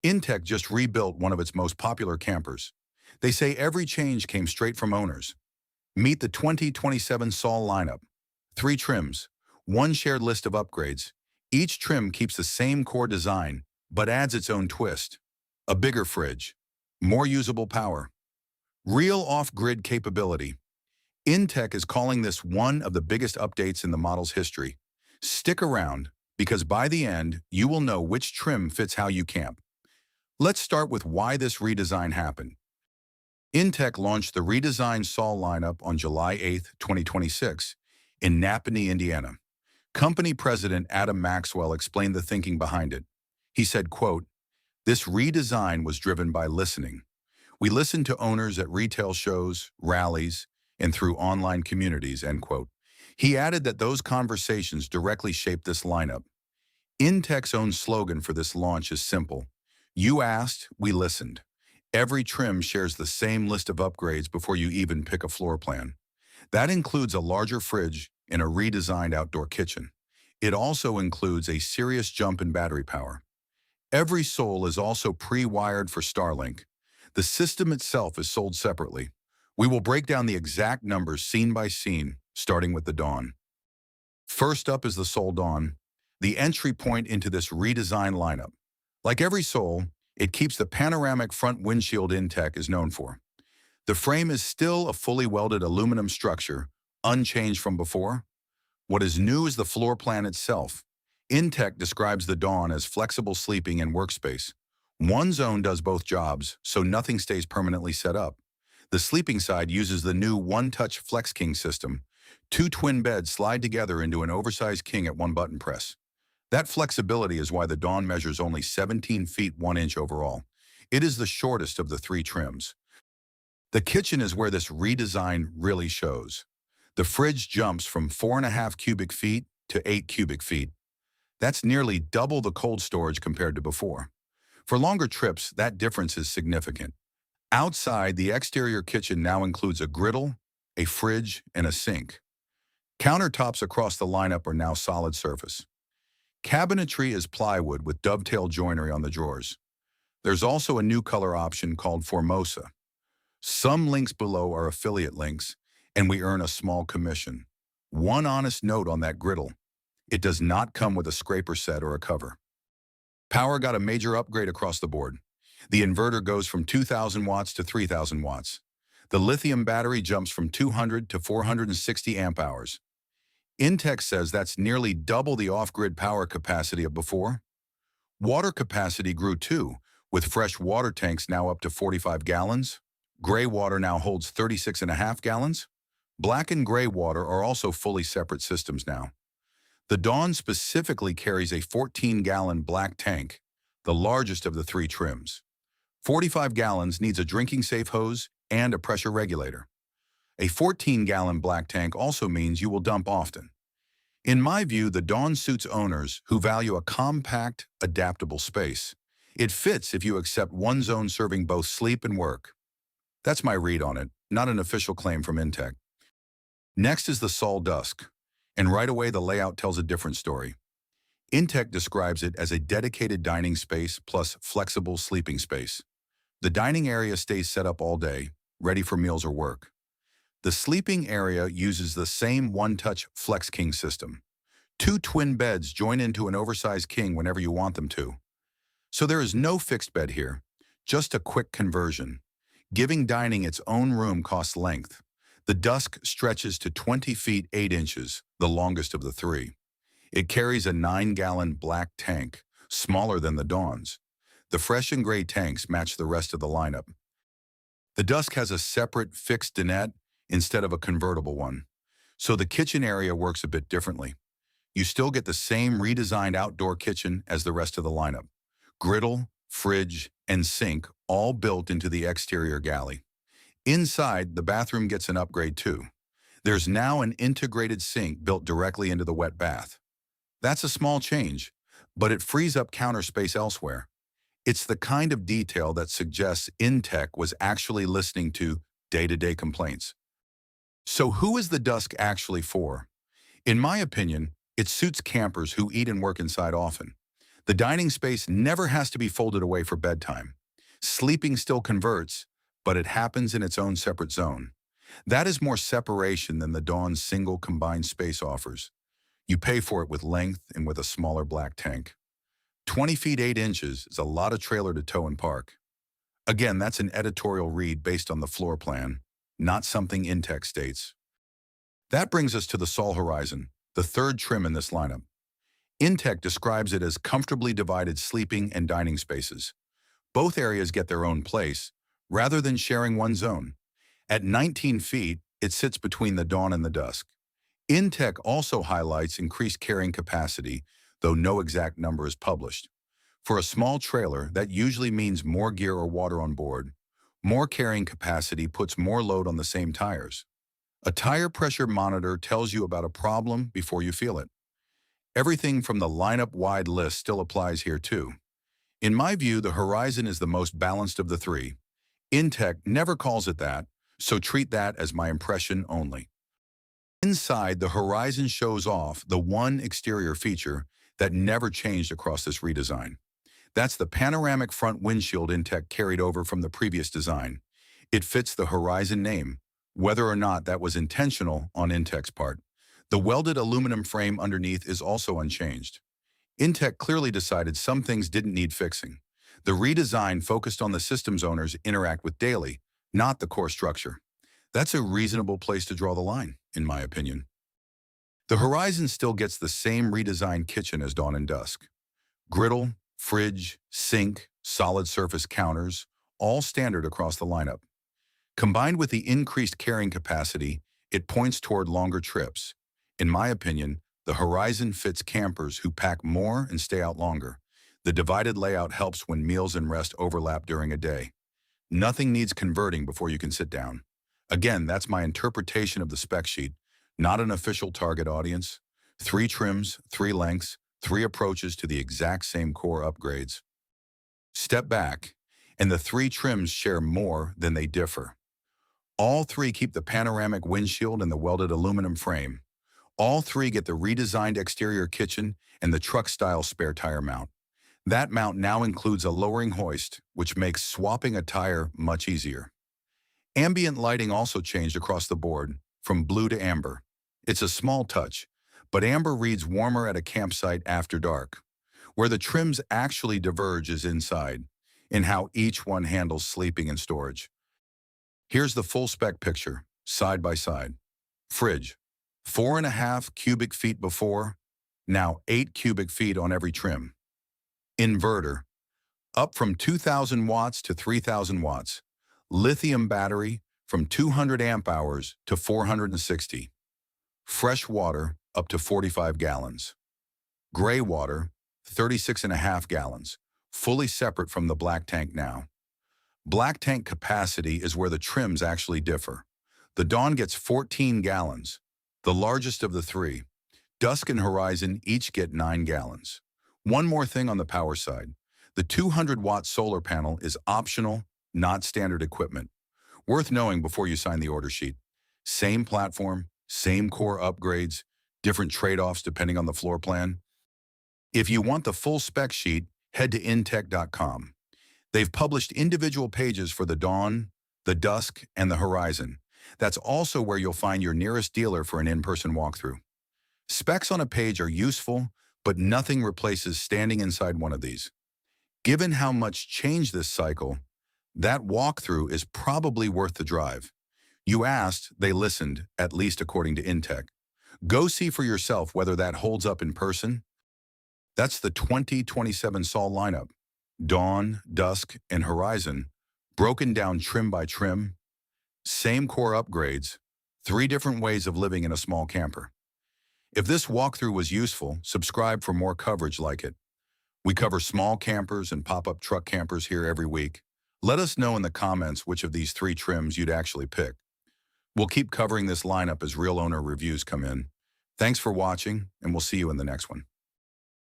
inTech just rebuilt one of its most popular campers. They say every change came straight from owners. Meet the 2027 Sol lineup. 3 trims, 1 shared list of upgrades. Each trim keeps the same core design, but adds its own twist. A bigger fridge, more usable power, real off-grid capability. inTech is calling this one of the biggest updates in the model's history. Stick around, because by the end, you will know which trim fits how you camp. Let's start with why this redesign happened. inTech launched the redesigned Sol lineup on July 8, 2026, in Nappanee, Indiana. Company president Adam Maxwell explained the thinking behind it. He said, quote, "This redesign was driven by listening. We listened to owners at retail shows, rallies, and through online communities," end quote. He added that those conversations directly shaped this lineup. inTech's own slogan for this launch is simple. You asked, we listened. Every trim shares the same list of upgrades before you even pick a floor plan. That includes a larger fridge and a redesigned outdoor kitchen. It also includes a serious jump in battery power. Every Sol is also pre-wired for Starlink. The system itself is sold separately. We will break down the exact numbers scene by scene, starting with the Dawn. First up is the Sol Dawn, the entry point into this redesigned lineup. Like every Sol, it keeps the panoramic front windshield inTech is known for. The frame is still a fully welded aluminum structure, unchanged from before. What is new is the floor plan itself. inTech describes the Dawn as flexible sleeping and workspace. One zone does both jobs, so nothing stays permanently set up. The sleeping side uses the new one-touch Flex King system. 2 twin beds slide together into an oversized king at one button press. That flexibility is why the Dawn measures only 17 feet 1 inch overall. It is the shortest of the 3 trims. The kitchen is where this redesign really shows. The fridge jumps from 4.5 cubic feet to 8 cubic feet. That's nearly double the cold storage compared to before. For longer trips, that difference is significant. Outside, the exterior kitchen now includes a griddle, a fridge, and a sink. Countertops across the lineup are now solid surface. Cabinetry is plywood with dovetail joinery on the drawers. There's also a new color option called Formosa. Some links below are affiliate links, and we earn a small commission. One honest note on that griddle: it does not come with a scraper set or a cover. Power got a major upgrade across the board. The inverter goes from 2,000 watts to 3,000 watts. The lithium battery jumps from 200 to 460 amp hours. inTech says that's nearly double the off-grid power capacity of before. Water capacity grew too, with fresh water tanks now up to 45 gallons. Gray water now holds 36.5 gallons. Black and gray water are also fully separate systems now. The Dawn specifically carries a 14-gallon black tank, the largest of the 3 trims. 45 gallons needs a drinking-safe hose and a pressure regulator. A 14-gallon black tank also means you will dump often. In my view, the Dawn suits owners who value a compact, adaptable space. It fits if you accept one zone serving both sleep and work. That's my read on it, not an official claim from inTech. Next is the Sol Dusk, and right away the layout tells a different story. inTech describes it as a dedicated dining space plus flexible sleeping space. The dining area stays set up all day, ready for meals or work. The sleeping area uses the same one-touch Flex King system. 2 twin beds join into an oversized king whenever you want them to. So there is no fixed bed here, just a quick conversion. Giving dining its own room costs length. The Dusk stretches to 20 feet 8 inches, the longest of the 3. It carries a 9-gallon black tank, smaller than the Dawn's. The fresh and gray tanks match the rest of the lineup. The Dusk has a separate fixed dinette instead of a convertible one, so the kitchen area works a bit differently. You still get the same redesigned outdoor kitchen as the rest of the lineup. Griddle, fridge, and sink all built into the exterior galley. Inside, the bathroom gets an upgrade too. There's now an integrated sink built directly into the wet bath. That's a small change, but it frees up counter space elsewhere. It's the kind of detail that suggests inTech was actually listening to day-to-day complaints. So who is the Dusk actually for? In my opinion, it suits campers who eat and work inside often. The dining space never has to be folded away for bedtime. Sleeping still converts, but it happens in its own separate zone. That is more separation than the Dawn's single combined space offers. You pay for it with length and with a smaller black tank. 20 feet 8 inches is a lot of trailer to tow and park. Again, that's an editorial read based on the floor plan, not something inTech states. That brings us to the Sol Horizon, the third trim in this lineup. inTech describes it as comfortably divided sleeping and dining spaces. Both areas get their own place, rather than sharing one zone. At 19 feet, it sits between the Dawn and the Dusk. inTech also highlights increased carrying capacity, though no exact number is published. For a small trailer, that usually means more gear or water on board. More carrying capacity puts more load on the same tires. A tire pressure monitor tells you about a problem before you feel it. Everything from the lineup-wide list still applies here too. In my view, the Horizon is the most balanced of the three. inTech never calls it that, so treat that as my impression only. Inside, the Horizon shows off the one exterior feature that never changed across this redesign. That's the panoramic front windshield inTech carried over from the previous design. It fits the Horizon name, whether or not that was intentional on inTech's part. The welded aluminum frame underneath is also unchanged. inTech clearly decided some things didn't need fixing. The redesign focused on the systems owners interact with daily, not the core structure. That's a reasonable place to draw the line, in my opinion. The Horizon still gets the same redesigned kitchen as Dawn and Dusk. Griddle, fridge, sink, solid surface counters, all standard across the lineup. Combined with the increased carrying capacity, it points toward longer trips. In my opinion, the Horizon fits campers who pack more and stay out longer. The divided layout helps when meals and rest overlap during a day. Nothing needs converting before you can sit down. Again, that's my interpretation of the spec sheet, not an official target audience. 3 trims, 3 lengths, 3 approaches to the exact same core upgrades. Step back, and the 3 trims share more than they differ. All 3 keep the panoramic windshield and the welded aluminum frame. All 3 get the redesigned exterior kitchen and the truck-style spare tire mount. That mount now includes a lowering hoist, which makes swapping a tire much easier. Ambient lighting also changed across the board, from blue to amber. It's a small touch, but amber reads warmer at a campsite after dark. Where the trims actually diverge is inside, in how each one handles sleeping and storage. Here's the full spec picture, side by side. Fridge, 4.5 cubic feet before, now 8 cubic feet on every trim. Inverter, up from 2,000 watts to 3,000 watts. Lithium battery, from 200 amp hours to 460. Fresh water, up to 45 gallons. Gray water, 36.5 gallons, fully separate from the black tank now. Black tank capacity is where the trims actually differ. The Dawn gets 14 gallons, the largest of the 3. Dusk and Horizon each get 9 gallons. One more thing on the power side. The 200-watt solar panel is optional, not standard equipment. Worth knowing before you sign the order sheet. Same platform, same core upgrades, different trade-offs depending on the floor plan. If you want the full spec sheet, head to intech.com. They've published individual pages for the Dawn, the Dusk, and the Horizon. That's also where you'll find your nearest dealer for an in-person walkthrough. Specs on a page are useful, but nothing replaces standing inside one of these. Given how much changed this cycle, that walkthrough is probably worth the drive. You asked, they listened, at least according to inTech. Go see for yourself whether that holds up in person. That's the 2027 Sol lineup. Dawn, Dusk, and Horizon, broken down trim by trim. Same core upgrades, 3 different ways of living in a small camper. If this walkthrough was useful, subscribe for more coverage like it. We cover small campers and pop-up truck campers here every week. Let us know in the comments which of these 3 trims you'd actually pick. We'll keep covering this lineup as real owner reviews come in. Thanks for watching, and we'll see you in the next one.